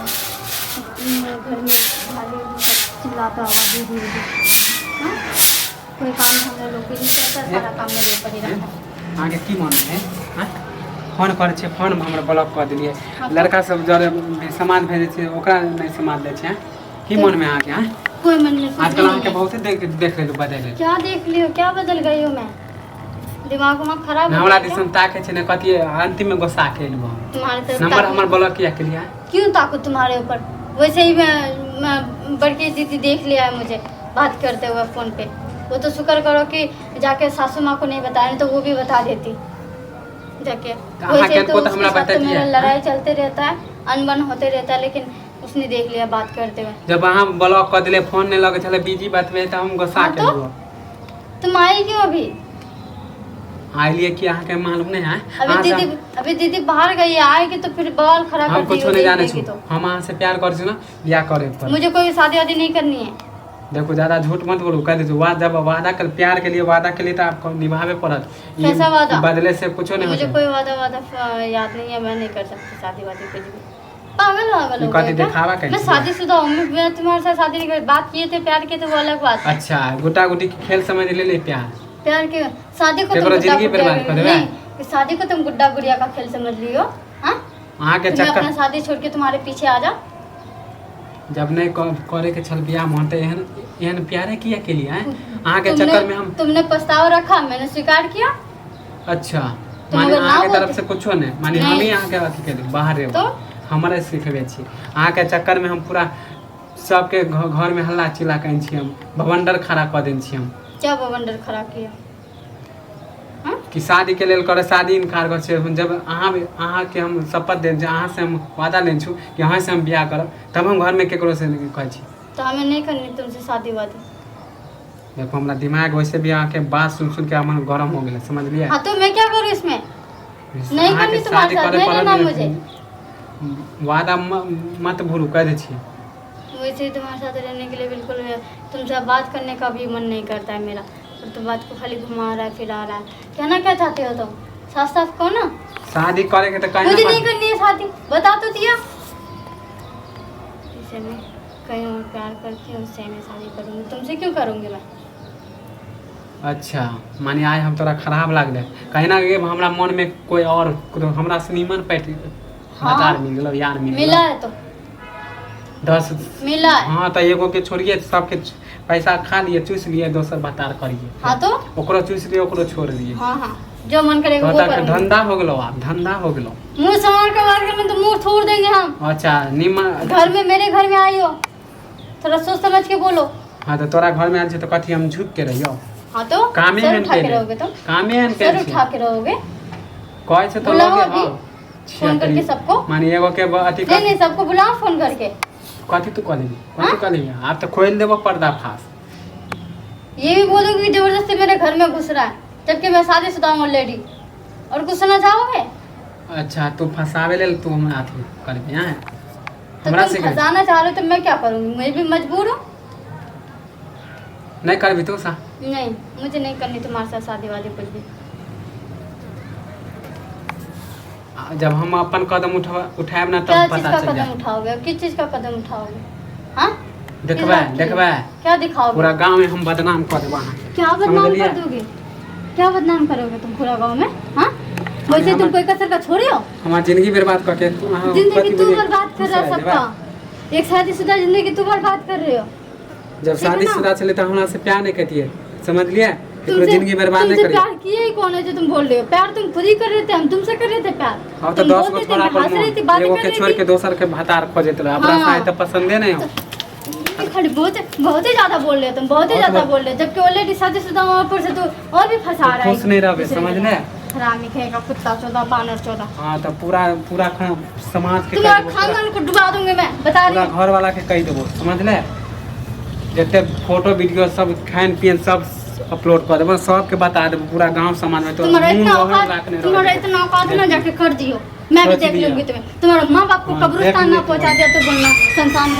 घर में भाले चिल्लाता होगा दीदी दीदी। हाँ कोई काम हम लोग के नहीं करता, सारा काम मेरे ऊपर ही रहता है। आगे की मन है हाँ फोन करे छे, फोन में हमरा ब्लॉक कर दिलिए। लड़का सब जरे सामान भेजे छे ओकरा नहीं सामान दे छे की मन में आके हाँ कोई मन में आजकल आके बहुत देख ले बदल ले। क्या देख लियो, क्या बदल गई हूँ मैं, दिमाग में खराब हो हमरा गया दिसन ताके छे ने कथि अंतिम में गुस्सा के लेबो तुम्हारे तरफ नंबर हमर ब्लॉक किया के लिया। क्यों ताकू तुम्हारे ऊपर, वैसे ही मैं बड़की दीदी देख लिया है मुझे बात करते हुए फ़ोन पे। वो तो शुक्र करो कि जाके सासू माँ को नहीं बताया, नहीं तो वो भी बता देती जाके। वैसे तो उसके साथ तो मेरा लड़ाई चलते रहता है, अनबन होते रहता है, लेकिन उसने देख लिया बात करते हुए। जब हम ब्लॉक कर दिले फोन नहीं लगे चले बिजी बात में तो हम गुस्सा के लेबो। तुम आई क्यों अभी? आइलिए कि अहाँ के मालूम नहीं है अभी दीदी बाहर गई है, आएगी तो फिर बाल खराब हम करती कुछ नहीं जाने देगी छु तो। हम अहाँ से प्यार कर छु ना बियाह करे पर मुझे कोई शादी वादी नहीं करनी है। देखो ज्यादा झूठ मत बोलो, कह दीजिए जब वादा कर प्यार के लिए वादा के लिए तो आपको निभावे पड़त। कैसा वादा? बदले से कुछ नहीं मुझे होता। कोई वादा याद नहीं है, मैं नहीं कर सकती शादी वादी कुछ भी। पागल हो कथी गए दिखावा क्या? कैसे? मैं शादीशुदा हूँ, मैं तुम्हारे साथ शादी नहीं कर, बात किए थे प्यार किए थे वो अलग बात है। अच्छा गुटा गुटी के खेल समझ ले प्यार के शादी को केकरो जिंदगी बर्बाद कर देबे? नहीं, शादी को तुम गुड्डा गुड़िया का खेल समझ लियो। हाँ अहाँ के मैं चक्कर अपना शादी छोड़ के तुम्हारे पीछे आ जा। जब नहीं करे के छल बियाह मानते एहन प्यारे किया के लिए हैं अहाँ के चक्कर में हम तुमने पछतावा रखा, मैंने स्वीकार किया। अच्छा तुम माने अगर ना अहाँ के होते- तरफ से कुछो नहीं माने नहीं। हम ही अहाँ के अथी के बाहर रहे तो हमारे सिखबे छी। अहाँ के चक्कर में हम पूरा सबके घर में हल्ला चिल्ला कहीं छी, हम भवंडर खड़ा कर देन छी। हम क्या बवंडर खड़ा किया? हाँ? कि शादी के लेल करे शादी इनकार कर छे। जब अहाँ के हम शपथ देन जे अहाँ से हम वादा लेन छु कि अहाँ से हम बियाह करब तब हम घर में केकरो से नहीं कहै छी। तो हमें नहीं करनी तुमसे शादी वादी। देखो हमरा दिमाग वैसे भी अहाँ के बात सुन के हमर गरम हो गेल समझ लिया। हाँ तो मैं क्या करूँ इसमें? नहीं करनी तुम्हारे साथ, नहीं लेना मुझे। वादा मत भूलू कह दे छी। वैसे ही तुम्हारे साथ रहने के लिए बिल्कुल तुमसे बात करने का भी मन नहीं करता है मेरा, और तुम बात को खाली घुमा रहा है फिरा रहा है। कहना क्या चाहते हो तुम? साफ साफ कहो ना। शादी करे के तो मुझे नहीं करनी है शादी, बता तो दिया। जिसे मैं कहीं और प्यार करती हूँ उससे मैं शादी करूँगी, तुमसे क्यों करूँगी मैं? अच्छा माने आए हम तोरा खराब लागले कहीं ना कि हमरा मन में कोई और हमरा से नीमन पैटी हजार मिल गेलो यार मिला है तो 10 मिला है। हाँ तो एगो के छोड़िए सबके पैसा खा लिए चूस लिए दोसर बतार करिए। हाँ तो ओकरो चूस लिए ओकरो छोड़ दिए। हाँ हाँ जो मन करेगा वो करेंगे। धंधा हो गेलो आप धंधा हो गेलो। मुंह संभाल के बात करने तो मुंह छोड़ देंगे हम। अच्छा नीमन घर में मेरे घर में आई हो, थोड़ा सोच समझ के बोलो। हाँ तो तोरा घर में आल तो कथी हम झुक के रहियो? हाँ तो कामे सर में उठा के रहोगे तुम? कामे में सर उठा के रहोगे? कहे से तो बुलाओ लोगे अभी, फोन करके सबको। माने एगो के अथी नहीं नहीं सबको बुलाओ फोन करके। कथी तू कह लेबी कथी कह लेबी? आप तो खोल देबो पर्दाफाश। ये भी बोलोगे कि जबरदस्ती मेरे घर में घुस रहा है, जबकि मैं शादीशुदा हूँ ऑलरेडी, और घुसना चाहोगे? अच्छा तू फंसावे ले तू हमरा अथी करबी हैं तो हमरा तुम से फंसाना चाह रहे हो तो मैं क्या करूँगी? मैं भी मजबूर हूँ। नहीं करबी तू सा? नहीं मुझे नहीं करनी तुम्हारे साथ शादी वादी कुछ भी। जब हम अपन कदम उठाएब ना क्या तब चीज पता का चल कदम जाए। उठाओगे? किस चीज का कदम उठाओगे? हाँ देखबे देखबे क्या दिखाओगे? पूरा गांव में हम बदनाम कर देबो। क्या बदनाम कर दोगे? क्या बदनाम करोगे तुम पूरा गांव में? हाँ वैसे तुम कोई कसर का छोड़े हो? हमारी जिंदगी बर्बाद करके जिंदगी तू बर्बाद कर रहा है सबका। एक शादीशुदा जिंदगी तू बर्बाद कर रहे हो। जब शादीशुदा चले तो हमरा से प्यार नहीं करती है समझ लिया? तुमसे जिंदगी बर्बाद नहीं तुमसे करिए। प्यार किए ही कौन है जो तुम बोल रहे हो? प्यार तुम खुद ही कर रहे थे, हम तुमसे कर रहे थे प्यार। अब तो तुम 10 गो बोलते थे, छोड़ा मैं हंस रही थी, पर बातें एगो कर के रही छोड़ थी। के दोसर के भतार खोजत रहे। अपना हाँ। साथ तो पसंदे नहीं हो। ये खड़ी बहुत ही ज्यादा बोल रहे हो तुम, बहुत ही ज्यादा बोल रहे हो, जबकि ऑलरेडी शादीशुदा हुआ ऊपर से तू और भी फंसा रहा है। खुश नहीं रहोगे समझ ले? हरामी कहेगा कुत्ता चौदह बानर चौदह। हाँ तो पूरा पूरा समाज के तुम्हारा कह देबो, खानदान को डुबा दूंगी मैं, बता रही पूरा हूँ। घर वाला के कह देबो समझ ले? जते फोटो वीडियो सब खान पियन सब अपलोड कर देबो, सबके बता देबो पूरा गांव समाज में। तो तुम्हारा इतना मुंह वहाँ औकात रखने रहो। तुम्हारा इतना औकात है ना, जाके कर दियो, मैं भी सोच देख लिया। लूंगी तुम्हें। तुम्हारा माँ बाप को हाँ, कब्रिस्तान देख ना ली। पहुंचा दिया तो बोलना संतान